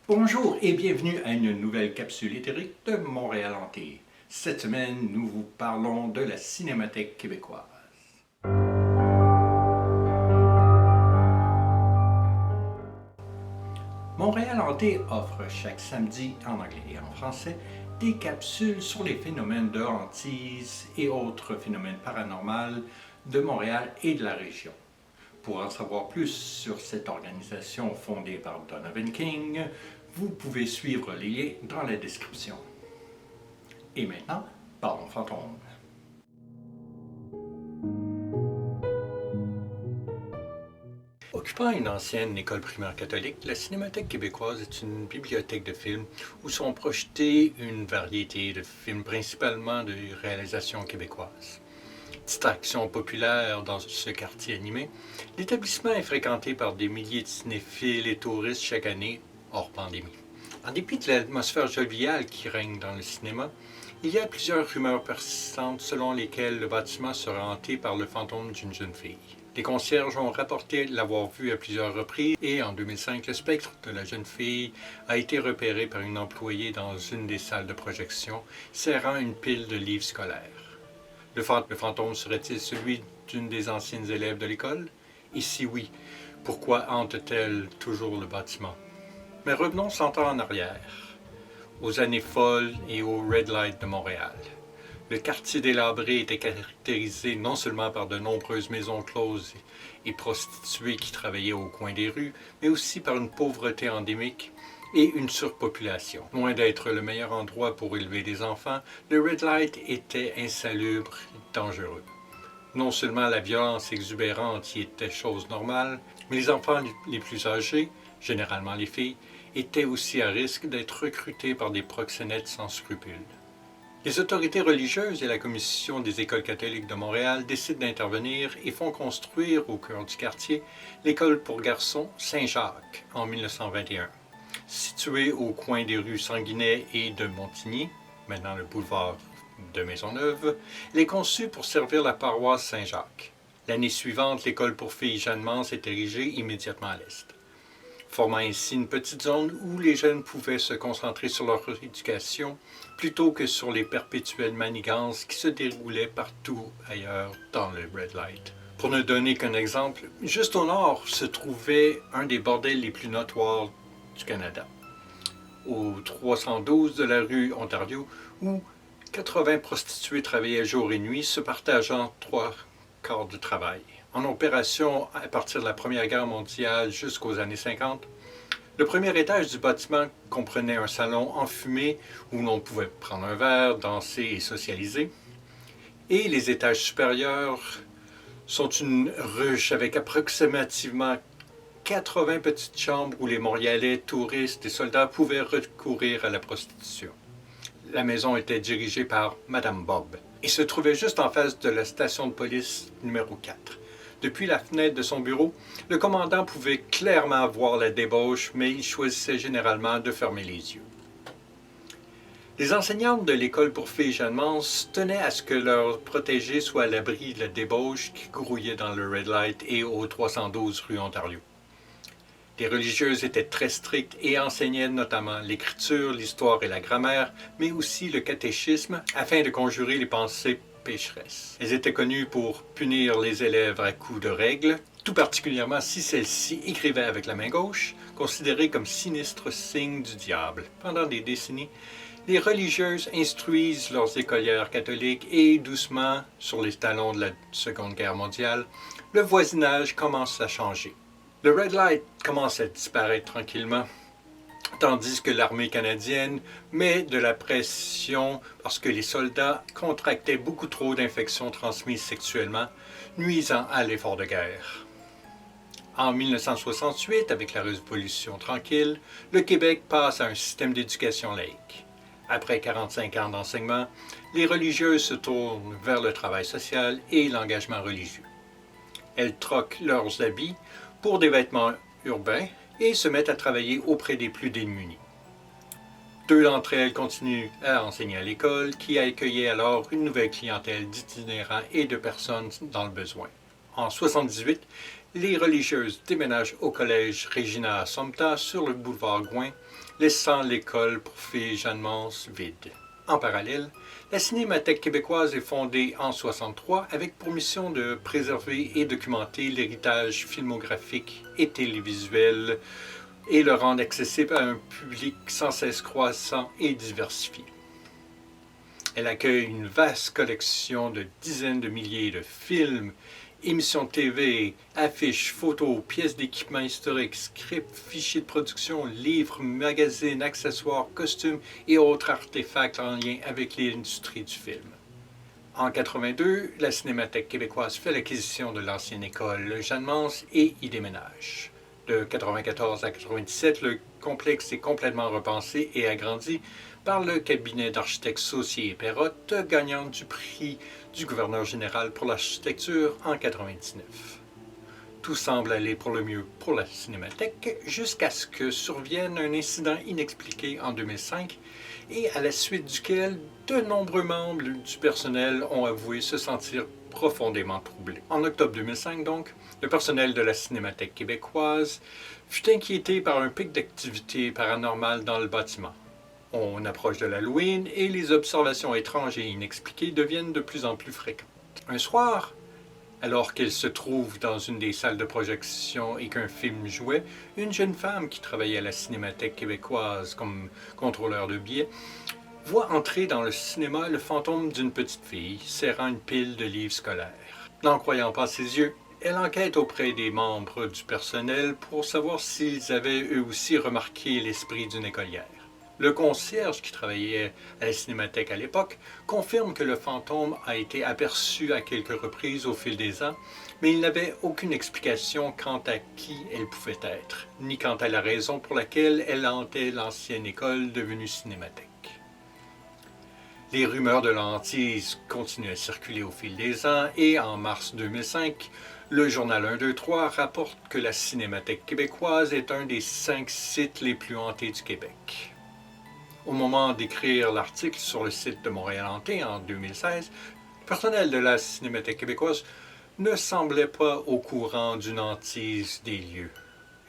Bonjour et bienvenue à une nouvelle capsule éthérique de Montréal Hanté. Cette semaine, nous vous parlons de la Cinémathèque québécoise. Montréal Hanté offre chaque samedi, en anglais et en français, des capsules sur les phénomènes de hantise et autres phénomènes paranormaux de Montréal et de la région. Pour en savoir plus sur cette organisation fondée par Donovan King, vous pouvez suivre les liens dans la description. Et maintenant, parlons fantômes. Occupant une ancienne école primaire catholique, la Cinémathèque québécoise est une bibliothèque de films où sont projetés une variété de films, principalement de réalisations québécoises. Distraction populaire dans ce quartier animé, l'établissement est fréquenté par des milliers de cinéphiles et touristes chaque année, hors pandémie. En dépit de l'atmosphère joviale qui règne dans le cinéma, il y a plusieurs rumeurs persistantes selon lesquelles le bâtiment serait hanté par le fantôme d'une jeune fille. Les concierges ont rapporté l'avoir vu à plusieurs reprises et en 2005, le spectre de la jeune fille a été repéré par une employée dans une des salles de projection, serrant une pile de livres scolaires. Le fantôme serait-il celui d'une des anciennes élèves de l'école? Et si oui, pourquoi hante-t-elle toujours le bâtiment? Mais revenons 100 ans en arrière, aux années folles et au Red Light de Montréal. Le quartier délabré était caractérisé non seulement par de nombreuses maisons closes et prostituées qui travaillaient au coin des rues, mais aussi par une pauvreté endémique et une surpopulation. Loin d'être le meilleur endroit pour élever des enfants, le Red Light était insalubre et dangereux. Non seulement la violence exubérante y était chose normale, mais les enfants les plus âgés, généralement les filles, étaient aussi à risque d'être recrutés par des proxénètes sans scrupules. Les autorités religieuses et la Commission des écoles catholiques de Montréal décident d'intervenir et font construire au cœur du quartier l'école pour garçons Saint-Jacques en 1921. Située au coin des rues Sanguinet et de Montigny, maintenant le boulevard de Maisonneuve, elle est conçue pour servir la paroisse Saint-Jacques. L'année suivante, l'école pour filles Jeanne-Mance est érigée immédiatement à l'est, formant ainsi une petite zone où les jeunes pouvaient se concentrer sur leur éducation plutôt que sur les perpétuelles manigances qui se déroulaient partout ailleurs dans le Red Light. Pour ne donner qu'un exemple, juste au nord se trouvait un des bordels les plus notoires du Canada, au 312 de la rue Ontario, où 80 prostituées travaillaient jour et nuit, se partageant 3 quarts de travail. En opération à partir de la Première Guerre mondiale jusqu'aux années 50, le premier étage du bâtiment comprenait un salon enfumé où l'on pouvait prendre un verre, danser et socialiser. Et les étages supérieurs sont une ruche avec approximativement 80 petites chambres où les Montréalais, touristes et soldats pouvaient recourir à la prostitution. La maison était dirigée par Madame Bob et se trouvait juste en face de la station de police numéro 4. Depuis la fenêtre de son bureau, le commandant pouvait clairement voir la débauche, mais il choisissait généralement de fermer les yeux. Les enseignantes de l'école pour filles Jeanne-Mance tenaient à ce que leurs protégés soient à l'abri de la débauche qui grouillait dans le Red Light et au 312 rue Ontario. Les religieuses étaient très strictes et enseignaient notamment l'écriture, l'histoire et la grammaire, mais aussi le catéchisme, afin de conjurer les pensées pécheresses. Elles étaient connues pour punir les élèves à coups de règles, tout particulièrement si celles-ci écrivaient avec la main gauche, considéré comme sinistre signe du diable. Pendant des décennies, les religieuses instruisent leurs écolières catholiques et doucement, sur les talons de la Seconde Guerre mondiale, le voisinage commence à changer. Le Red Light commence à disparaître tranquillement, tandis que l'armée canadienne met de la pression parce que les soldats contractaient beaucoup trop d'infections transmises sexuellement, nuisant à l'effort de guerre. En 1968, avec la Révolution tranquille, le Québec passe à un système d'éducation laïque. Après 45 ans d'enseignement, les religieuses se tournent vers le travail social et l'engagement religieux. Elles troquent leurs habits pour des vêtements urbains et se mettent à travailler auprès des plus démunis. 2 d'entre elles continuent à enseigner à l'école, qui accueillait alors une nouvelle clientèle d'itinérants et de personnes dans le besoin. En 1978, les religieuses déménagent au collège Regina Assumpta sur le boulevard Gouin, laissant l'école pour filles Jeanne Mance vide. En parallèle, la Cinémathèque québécoise est fondée en 1963 avec pour mission de préserver et documenter l'héritage filmographique et télévisuel et le rendre accessible à un public sans cesse croissant et diversifié. Elle accueille une vaste collection de dizaines de milliers de films, émissions de TV, affiches, photos, pièces d'équipement historique, scripts, fichiers de production, livres, magazines, accessoires, costumes et autres artefacts en lien avec l'industrie du film. En 1982, la Cinémathèque québécoise fait l'acquisition de l'ancienne école Jeanne Mance et y déménage. De 1994 à 1997, le complexe est complètement repensé et agrandi par le cabinet d'architectes Saucier et Perrotte, gagnant du prix du gouverneur général pour l'architecture en 1999. Tout semble aller pour le mieux pour la Cinémathèque jusqu'à ce que survienne un incident inexpliqué en 2005 et à la suite duquel de nombreux membres du personnel ont avoué se sentir profondément troublés. En octobre 2005 donc, le personnel de la Cinémathèque québécoise fut inquiété par un pic d'activité paranormale dans le bâtiment. On approche de l'Halloween et les observations étranges et inexpliquées deviennent de plus en plus fréquentes. Un soir, alors qu'elle se trouve dans une des salles de projection et qu'un film jouait, une jeune femme qui travaillait à la Cinémathèque québécoise comme contrôleur de billets voit entrer dans le cinéma le fantôme d'une petite fille serrant une pile de livres scolaires. N'en croyant pas ses yeux, elle enquête auprès des membres du personnel pour savoir s'ils avaient eux aussi remarqué l'esprit d'une écolière. Le concierge qui travaillait à la Cinémathèque à l'époque confirme que le fantôme a été aperçu à quelques reprises au fil des ans, mais il n'avait aucune explication quant à qui elle pouvait être, ni quant à la raison pour laquelle elle hantait l'ancienne école devenue Cinémathèque. Les rumeurs de la hantise continuent à circuler au fil des ans et en mars 2005, le journal 1-2-3 rapporte que la Cinémathèque québécoise est un des 5 sites les plus hantés du Québec. Au moment d'écrire l'article sur le site de Montréal Hanté en 2016, le personnel de la Cinémathèque québécoise ne semblait pas au courant d'une hantise des lieux.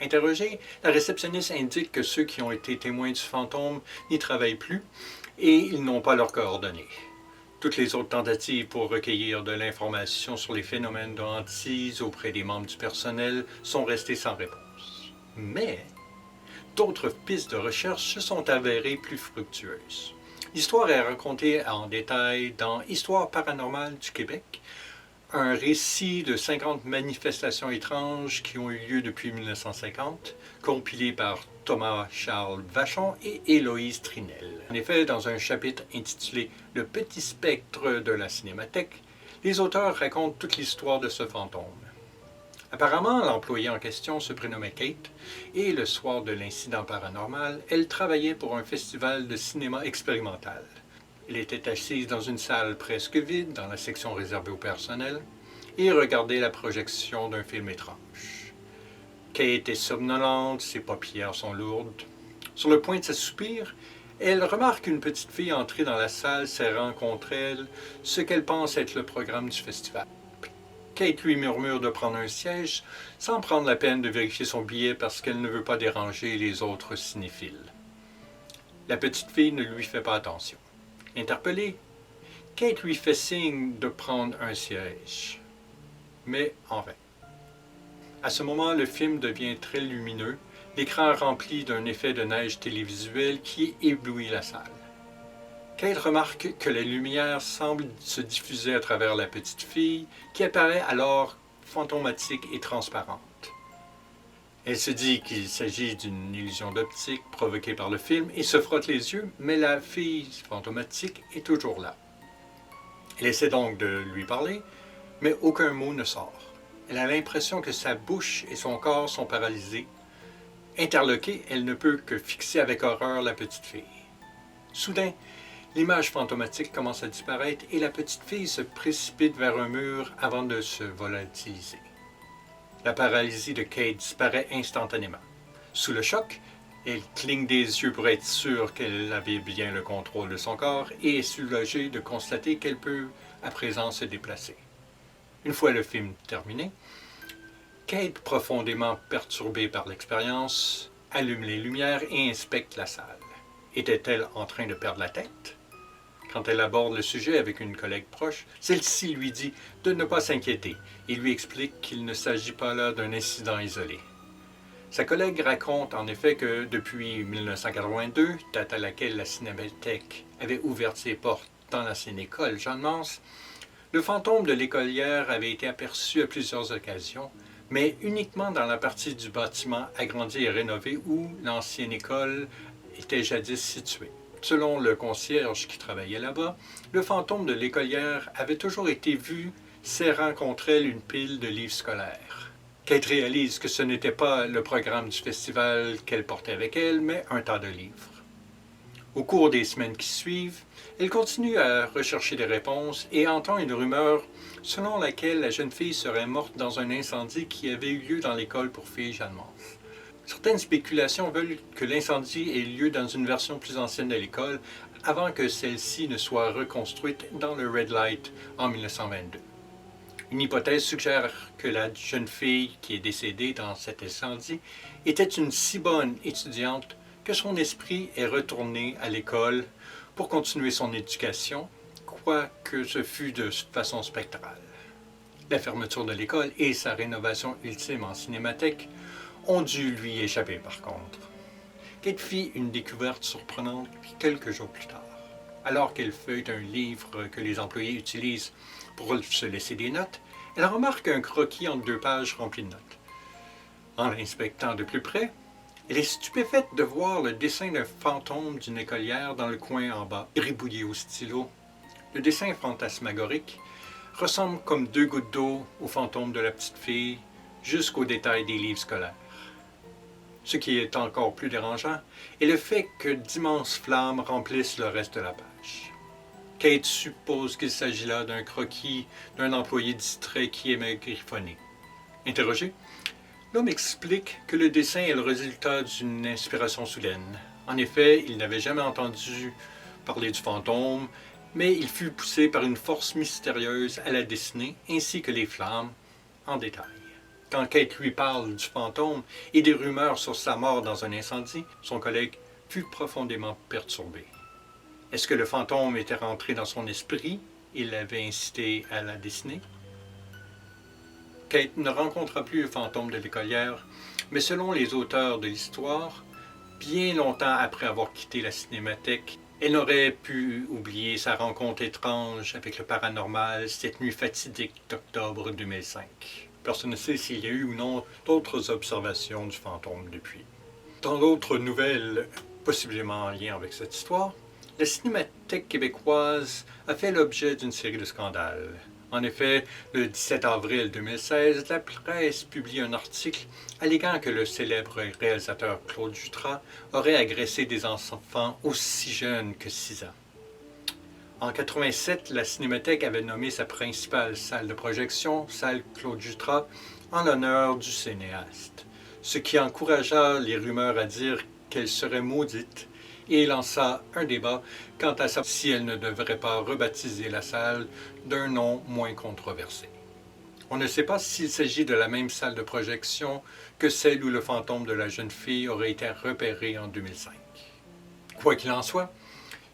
Interrogée, la réceptionniste indique que ceux qui ont été témoins du fantôme n'y travaillent plus et ils n'ont pas leurs coordonnées. Toutes les autres tentatives pour recueillir de l'information sur les phénomènes de hantise auprès des membres du personnel sont restées sans réponse. Mais d'autres pistes de recherche se sont avérées plus fructueuses. L'histoire est racontée en détail dans Histoire paranormale du Québec, un récit de 50 manifestations étranges qui ont eu lieu depuis 1950, compilé par Thomas-Charles Vachon et Héloïse Trinel. En effet, dans un chapitre intitulé « Le petit spectre de la Cinémathèque », les auteurs racontent toute l'histoire de ce fantôme. Apparemment, l'employée en question se prénommait Kate, et le soir de l'incident paranormal, elle travaillait pour un festival de cinéma expérimental. Elle était assise dans une salle presque vide, dans la section réservée au personnel, et regardait la projection d'un film étrange. Kate est somnolente, ses paupières sont lourdes. Sur le point de s'assoupir, elle remarque une petite fille entrer dans la salle serrant contre elle ce qu'elle pense être le programme du festival. Kate lui murmure de prendre un siège sans prendre la peine de vérifier son billet parce qu'elle ne veut pas déranger les autres cinéphiles. La petite fille ne lui fait pas attention. Interpellée, Kate lui fait signe de prendre un siège, mais en vain. À ce moment, le film devient très lumineux, l'écran rempli d'un effet de neige télévisuel qui éblouit la salle. Kate remarque que la lumière semble se diffuser à travers la petite fille, qui apparaît alors fantomatique et transparente. Elle se dit qu'il s'agit d'une illusion d'optique provoquée par le film et se frotte les yeux, mais la fille fantomatique est toujours là. Elle essaie donc de lui parler, mais aucun mot ne sort. Elle a l'impression que sa bouche et son corps sont paralysés. Interloquée, elle ne peut que fixer avec horreur la petite fille. Soudain, l'image fantomatique commence à disparaître et la petite fille se précipite vers un mur avant de se volatiliser. La paralysie de Kate disparaît instantanément. Sous le choc, elle cligne des yeux pour être sûre qu'elle avait bien le contrôle de son corps et est soulagée de constater qu'elle peut à présent se déplacer. Une fois le film terminé, Kate, profondément perturbée par l'expérience, allume les lumières et inspecte la salle. Était-elle en train de perdre la tête? Quand elle aborde le sujet avec une collègue proche, celle-ci lui dit de ne pas s'inquiéter et lui explique qu'il ne s'agit pas là d'un incident isolé. Sa collègue raconte en effet que depuis 1982, date à laquelle la Cinémathèque avait ouvert ses portes dans l'ancienne école Jeanne Mance, le fantôme de l'écolière avait été aperçu à plusieurs occasions, mais uniquement dans la partie du bâtiment agrandi et rénové où l'ancienne école était jadis située. Selon le concierge qui travaillait là-bas, le fantôme de l'écolière avait toujours été vu serrant contre elle une pile de livres scolaires. Kate réalise que ce n'était pas le programme du festival qu'elle portait avec elle, mais un tas de livres. Au cours des semaines qui suivent, elle continue à rechercher des réponses et entend une rumeur selon laquelle la jeune fille serait morte dans un incendie qui avait eu lieu dans l'école pour filles Jeanne Mance. Certaines spéculations veulent que l'incendie ait lieu dans une version plus ancienne de l'école avant que celle-ci ne soit reconstruite dans le Red Light en 1922. Une hypothèse suggère que la jeune fille qui est décédée dans cet incendie était une si bonne étudiante que son esprit est retourné à l'école pour continuer son éducation, quoique ce fût de façon spectrale. La fermeture de l'école et sa rénovation ultime en cinémathèque ont dû lui échapper par contre. Kate fit une découverte surprenante quelques jours plus tard. Alors qu'elle feuillette un livre que les employés utilisent pour se laisser des notes, elle remarque un croquis en 2 pages rempli de notes. En l'inspectant de plus près, elle est stupéfaite de voir le dessin d'un fantôme d'une écolière dans le coin en bas, gribouillé au stylo. Le dessin fantasmagorique ressemble comme 2 gouttes d'eau au fantôme de la petite fille, jusqu'aux détails des livres scolaires. Ce qui est encore plus dérangeant est le fait que d'immenses flammes remplissent le reste de la page. Kate suppose qu'il s'agit là d'un croquis d'un employé distrait qui aimait griffonner. Interrogé, l'homme explique que le dessin est le résultat d'une inspiration soudaine. En effet, il n'avait jamais entendu parler du fantôme, mais il fut poussé par une force mystérieuse à la dessiner, ainsi que les flammes, en détail. Quand Kate lui parle du fantôme et des rumeurs sur sa mort dans un incendie, son collègue fut profondément perturbé. Est-ce que le fantôme était rentré dans son esprit et l'avait incité à la dessiner? Kate ne rencontra plus le fantôme de l'écolière, mais selon les auteurs de l'histoire, bien longtemps après avoir quitté la cinémathèque, elle n'aurait pu oublier sa rencontre étrange avec le paranormal cette nuit fatidique d'octobre 2005. Personne ne sait s'il y a eu ou non d'autres observations du fantôme depuis. Dans d'autres nouvelles, possiblement en lien avec cette histoire, la Cinémathèque québécoise a fait l'objet d'une série de scandales. En effet, le 17 avril 2016, la presse publie un article alléguant que le célèbre réalisateur Claude Jutras aurait agressé des enfants aussi jeunes que 6 ans. En 1987, la Cinémathèque avait nommé sa principale salle de projection, salle Claude Jutras, en l'honneur du cinéaste, ce qui encouragea les rumeurs à dire qu'elle serait maudite et lança un débat quant à savoir si elle ne devrait pas rebaptiser la salle d'un nom moins controversé. On ne sait pas s'il s'agit de la même salle de projection que celle où le fantôme de la jeune fille aurait été repéré en 2005. Quoi qu'il en soit,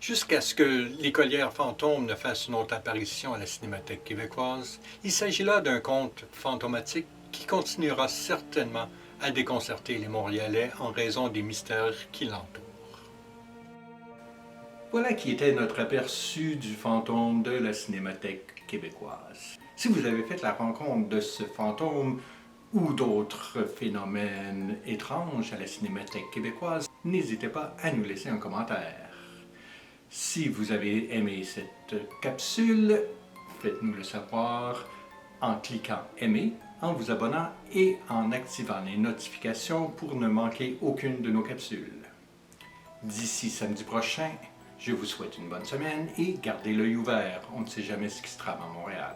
jusqu'à ce que l'écolière fantôme ne fasse une autre apparition à la Cinémathèque québécoise, il s'agit là d'un conte fantomatique qui continuera certainement à déconcerter les Montréalais en raison des mystères qui l'entourent. Voilà qui était notre aperçu du fantôme de la Cinémathèque québécoise. Si vous avez fait la rencontre de ce fantôme ou d'autres phénomènes étranges à la Cinémathèque québécoise, n'hésitez pas à nous laisser un commentaire. Si vous avez aimé cette capsule, faites-nous le savoir en cliquant « Aimer », en vous abonnant et en activant les notifications pour ne manquer aucune de nos capsules. D'ici samedi prochain, je vous souhaite une bonne semaine et gardez l'œil ouvert, on ne sait jamais ce qui se trame à Montréal.